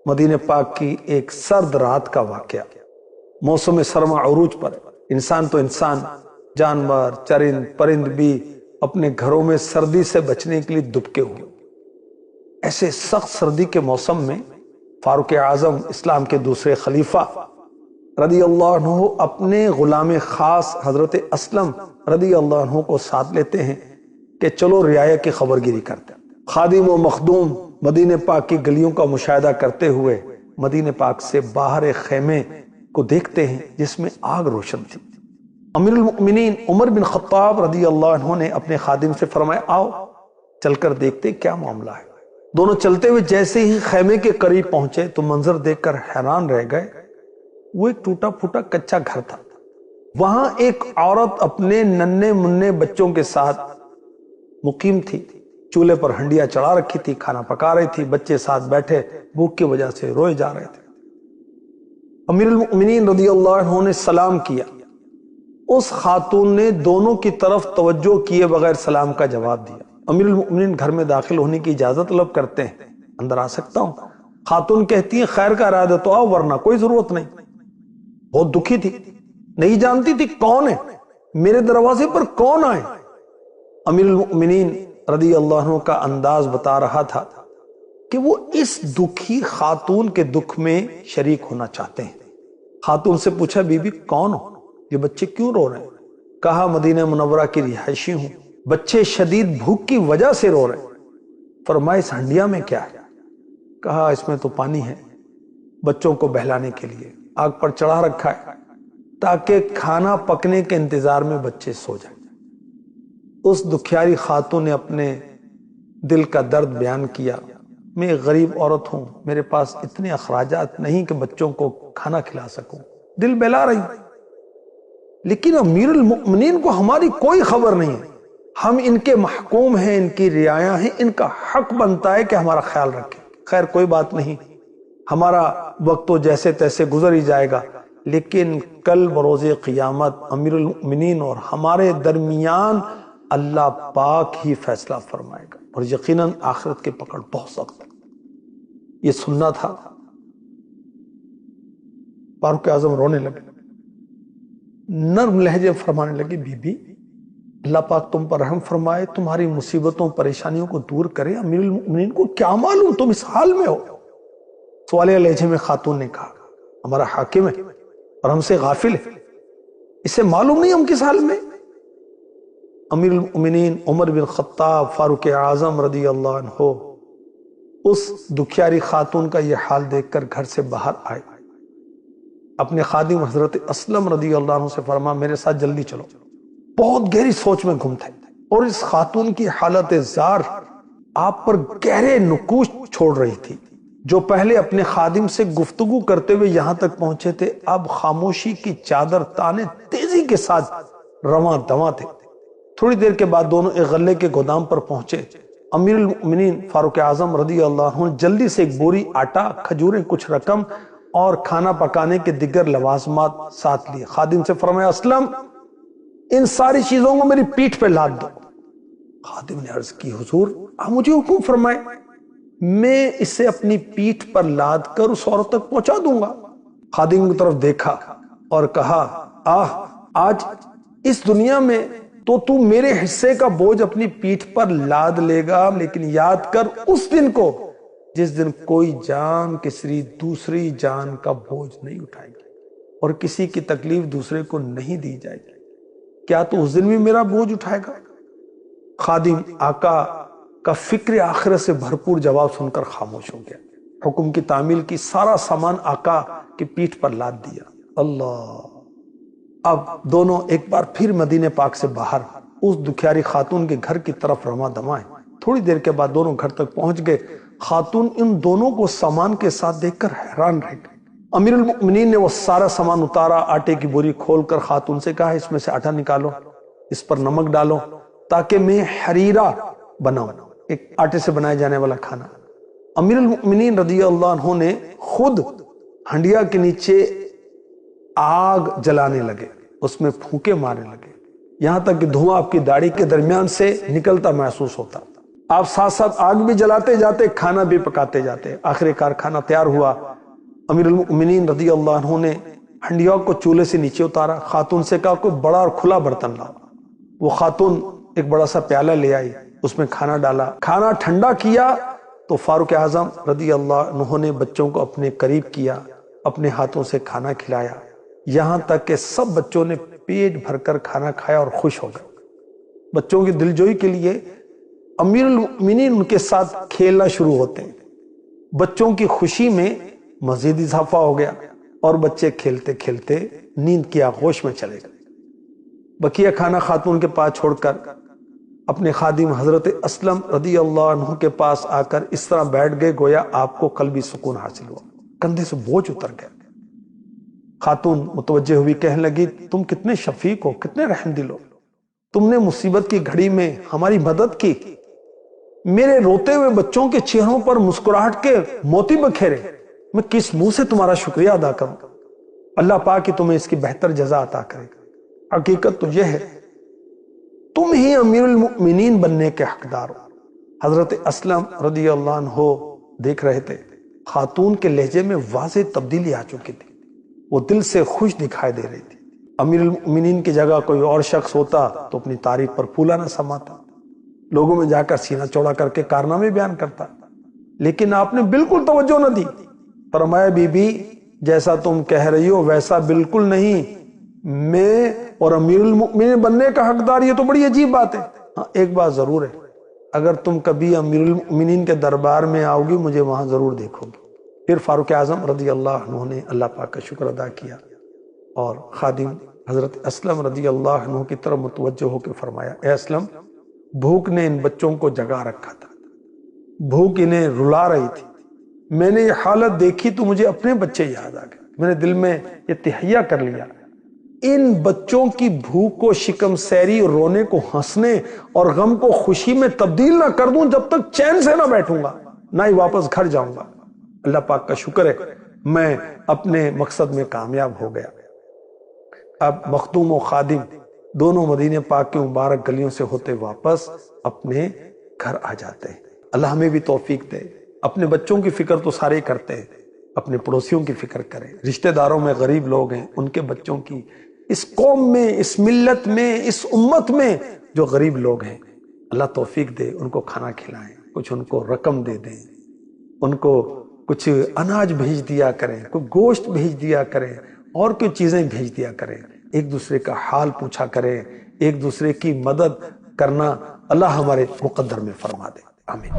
مدینہ پاک کی ایک سرد رات کا واقعہ۔ موسم سرما عروج پر انسان تو انسان، جانور، چرند پرند بھی اپنے گھروں میں سردی سے بچنے کے لیے دبکے ہوئے۔ ایسے سخت سردی کے موسم میں فاروق اعظم اسلام کے دوسرے خلیفہ رضی اللہ عنہ اپنے غلام خاص حضرت اسلم رضی اللہ عنہ کو ساتھ لیتے ہیں کہ چلو رعایا کی خبر گیری کرتے ہیں۔ خادم و مخدوم مدینہ پاک کی گلیوں کا مشاہدہ کرتے ہوئے مدینہ پاک سے باہر ایک خیمے کو دیکھتے ہیں جس میں آگ روشن تھی۔ امیر المؤمنین عمر بن خطاب رضی اللہ عنہ نے اپنے خادم سے فرمایا آؤ چل کر دیکھتے کیا معاملہ ہے۔ دونوں چلتے ہوئے جیسے ہی خیمے کے قریب پہنچے تو منظر دیکھ کر حیران رہ گئے۔ وہ ایک ٹوٹا پھوٹا کچا گھر تھا۔ وہاں ایک عورت اپنے ننھے منھے بچوں کے ساتھ مقیم تھی۔ چولہے پر ہنڈیاں چڑھا رکھی تھی، کھانا پکا رہی تھی، بچے ساتھ بیٹھے بھوک کی وجہ سے روئے جا رہے تھے۔ امیر المؤمنین رضی اللہ عنہ نے سلام کیا۔ اس خاتون نے دونوں کی طرف توجہ کیے بغیر سلام کا جواب دیا۔ امیر المؤمنین گھر میں داخل ہونے کی اجازت طلب کرتے ہیں، اندر آ سکتا ہوں؟ خاتون کہتی ہیں خیر کا ارادہ تو آؤ ورنہ کوئی ضرورت نہیں۔ بہت دکھی تھی، نہیں جانتی تھی کون ہے، میرے دروازے پر کون آئے۔ امیر المؤمنین رضی اللہ عنہ کا انداز بتا رہا تھا کہ وہ اس دکھی خاتون کے دکھ میں شریک ہونا چاہتے ہیں۔ خاتون سے پوچھا بی بی کون ہو، یہ بچے کیوں رو رہے ہیں؟ کہا مدینہ منورہ کی رہائشی ہوں، بچے شدید بھوک کی وجہ سے رو رہے ہیں۔ فرمایا اس ہنڈیا میں کیا ہے؟ کہا اس میں تو پانی ہے، بچوں کو بہلانے کے لیے آگ پر چڑھا رکھا ہے تاکہ کھانا پکنے کے انتظار میں بچے سو جائیں۔ اس دکھیاری خاتون نے اپنے دل کا درد بیان کیا۔ میں ایک غریب عورت ہوں، میرے پاس اتنے اخراجات نہیں کہ بچوں کو کھانا کھلا سکوں، دل بہلا رہی، لیکن امیر المؤمنین کو ہماری کوئی خبر نہیں ہے، ہم ان کے محکوم ہیں، ان کی رعایا ہیں، ان کا حق بنتا ہے کہ ہمارا خیال رکھیں۔ خیر کوئی بات نہیں، ہمارا وقت تو جیسے تیسے گزر ہی جائے گا، لیکن کل بروز قیامت امیر المؤمنین اور ہمارے درمیان اللہ پاک ہی فیصلہ فرمائے گا، اور یقیناً آخرت کی پکڑ بہت سخت ہے۔ یہ سننا تھا۔ فاروق اعظم رونے لگے، نرم لہجے فرمانے لگے بی بی اللہ پاک تم پر رحم فرمائے، تمہاری مصیبتوں پریشانیوں کو دور کرے، امیر المؤمنین کو کیا معلوم تم اس حال میں ہو۔ سوالیہ لہجے میں خاتون نے کہا ہمارا حاکم ہے اور ہم سے غافل ہے، اسے معلوم نہیں ہم کس حال میں۔ امیر المؤمنین عمر بن خطاب فاروق اعظم رضی اللہ عنہ اس دکھیاری خاتون کا یہ حال دیکھ کر گھر سے باہر آئے، اپنے خادم حضرت اسلم رضی اللہ عنہ سے فرما میرے ساتھ جلدی چلو۔ بہت گہری سوچ میں گم تھے اور اس خاتون کی حالت زار آپ پر گہرے نقوش چھوڑ رہی تھی۔ جو پہلے اپنے خادم سے گفتگو کرتے ہوئے یہاں تک پہنچے تھے، اب خاموشی کی چادر تانے تیزی کے ساتھ رواں دواں تھے۔ تھوڑی دیر کے بعد دونوں ایک غلے کے گودام پر پہنچے۔ امیر المؤمنین فاروق اعظم رضی اللہ عنہ جلدی سے ایک بوری آٹا، کھجوریں، کچھ رقم اور کھانا پکانے کے دیگر لوازمات ساتھ لیے۔ خادم سے فرمایا اسلم ان ساری چیزوں کو میری پیٹھ پہ لاد دو۔ خادم نے عرض کی حضور آپ مجھے حکم فرمائے، میں اسے اپنی پیٹھ پر لاد کر اس عورت تک پہنچا دوں گا۔ خادم کی طرف دیکھا اور کہا آج اس دنیا میں تو میرے حصے کا بوجھ اپنی پیٹھ پر لاد لے گا، لیکن یاد کر اس دن کو جس دن کوئی جان کسی دوسری جان کا بوجھ نہیں اٹھائے گی اور کسی کی تکلیف دوسرے کو نہیں دی جائے گی۔ کیا تو اس دن بھی میرا بوجھ اٹھائے گا؟ خادم آقا کا فکر آخرت سے بھرپور جواب سن کر خاموش ہو گیا۔ حکم کی تعمیل کی، سارا سامان آقا کی پیٹھ پر لاد دیا۔ اللہ! اب دونوں ایک بار پھر مدینہ پاک سے باہر اس دکھیاری خاتون کے گھر کی طرف رواں دواں ہیں۔ تھوڑی دیر کے بعد دونوں گھر تک پہنچ گئے۔ خاتون ان دونوں کو سامان کے ساتھ دیکھ کر حیران رہ گئی۔ امیر المؤمنین نے وہ سارا سامان اتارا، آٹے کی بوری کھول کر خاتون سے کہا اس میں سے آٹا نکالو، اس پر نمک ڈالو تاکہ میں حریرہ بناؤں، ایک آٹے سے بنائے جانے والا کھانا۔ امیر المؤمنین رضی اللہ عنہ نے خود ہنڈیا کے نیچے آگ جلانے لگے، اس میں پھونکے مارنے لگے، یہاں تک کہ دھواں آپ کی داڑھی کے درمیان سے نکلتا محسوس ہوتا۔ آپ ساتھ ساتھ آگ بھی جلاتے جاتے، کھانا بھی پکاتے جاتے۔ آخر کار کھانا تیار ہوا، امیر المؤمنین رضی اللہ عنہ نے ہنڈیا کو چولہے سے نیچے اتارا، خاتون سے کہا کوئی بڑا اور کھلا برتن لاؤ۔ وہ خاتون ایک بڑا سا پیالہ لے آئی، اس میں کھانا ڈالا، کھانا ٹھنڈا کیا تو فاروق اعظم رضی اللہ عنہ نے بچوں کو اپنے قریب کیا، اپنے ہاتھوں سے کھانا کھلایا، یہاں تک کہ سب بچوں نے پیٹ بھر کر کھانا کھایا اور خوش ہو گئے۔ بچوں کی دلجوئی کے لیے امیر المؤمنین ان کے ساتھ کھیلنا شروع ہوتے ہیں۔ بچوں کی خوشی میں مزید اضافہ ہو گیا اور بچے کھیلتے کھیلتے نیند کی آغوش میں چلے گئے۔ بقیہ کھانا خاتون کے پاس چھوڑ کر اپنے خادم حضرت اسلم رضی اللہ عنہ کے پاس آ کر اس طرح بیٹھ گئے گویا آپ کو قلبی سکون حاصل ہوا، کندھے سے بوجھ اتر گیا۔ خاتون متوجہ ہوئی، کہنے لگی تم کتنے شفیق ہو، کتنے رحم دل ہو، تم نے مصیبت کی گھڑی میں ہماری مدد کی، میرے روتے ہوئے بچوں کے چہروں پر مسکراہٹ کے موتی بکھیرے، میں کس منہ سے تمہارا شکریہ ادا کروں؟ اللہ پاک کہ تمہیں اس کی بہتر جزا عطا کرے گا۔ حقیقت تو یہ ہے تم ہی امیر المؤمنین بننے کے حقدار ہو۔ حضرت اسلم رضی اللہ عنہ دیکھ رہے تھے، خاتون کے لہجے میں واضح تبدیلی آ چکی تھی، وہ دل سے خوش دکھائی دے رہی تھی۔ امیر المؤمنین کی جگہ کوئی اور شخص ہوتا تو اپنی تعریف پر پھولا نہ سماتا، لوگوں میں جا کر سینہ چوڑا کر کے کارنامے بیان کرتا، لیکن آپ نے بالکل توجہ نہ دی۔ فرمایا بی بی جیسا تم کہہ رہی ہو ویسا بالکل نہیں، میں اور امیر المؤمنین بننے کا حقدار، یہ تو بڑی عجیب بات ہے۔ ہاں ایک بات ضرور ہے، اگر تم کبھی امیر المؤمنین کے دربار میں آؤ گی مجھے وہاں ضرور دیکھو گی۔ پھر فاروق اعظم رضی اللہ عنہ نے اللہ پاک کا شکر ادا کیا اور خادم حضرت اسلم رضی اللہ عنہ کی طرف متوجہ ہو کے فرمایا، اے اسلم، بھوک نے ان بچوں کو جگا رکھا تھا، بھوک انہیں رلا رہی تھی، میں نے یہ حالت دیکھی تو مجھے اپنے بچے یاد آ گئے، میں نے دل میں یہ تہیہ کر لیا، ان بچوں کی بھوک کو شکم سیری، رونے کو ہنسنے اور غم کو خوشی میں تبدیل نہ کر دوں جب تک چین سے نہ بیٹھوں گا، نہ ہی واپس گھر جاؤں گا۔ اللہ پاک کا شکر ہے میں اپنے مقصد میں کامیاب ہو گیا۔ اب مخدوم و خادم دونوں مدینے پاک کے مبارک گلیوں سے ہوتے واپس اپنے گھر آ جاتے ہیں۔ اللہ ہمیں بھی توفیق دے، اپنے بچوں کی فکر تو سارے کرتے ہیں، اپنے پڑوسیوں کی فکر کریں، رشتہ داروں میں غریب لوگ ہیں ان کے بچوں کی، اس قوم میں، اس ملت میں، اس امت میں جو غریب لوگ ہیں اللہ توفیق دے، ان کو کھانا کھلائیں، کچھ ان کو رقم دے دیں، ان کو کچھ اناج بھیج دیا کریں، کوئی گوشت بھیج دیا کریں، اور کوئی چیزیں بھیج دیا کریں، ایک دوسرے کا حال پوچھا کریں، ایک دوسرے کی مدد کرنا اللہ ہمارے مقدر میں فرما دے، آمین۔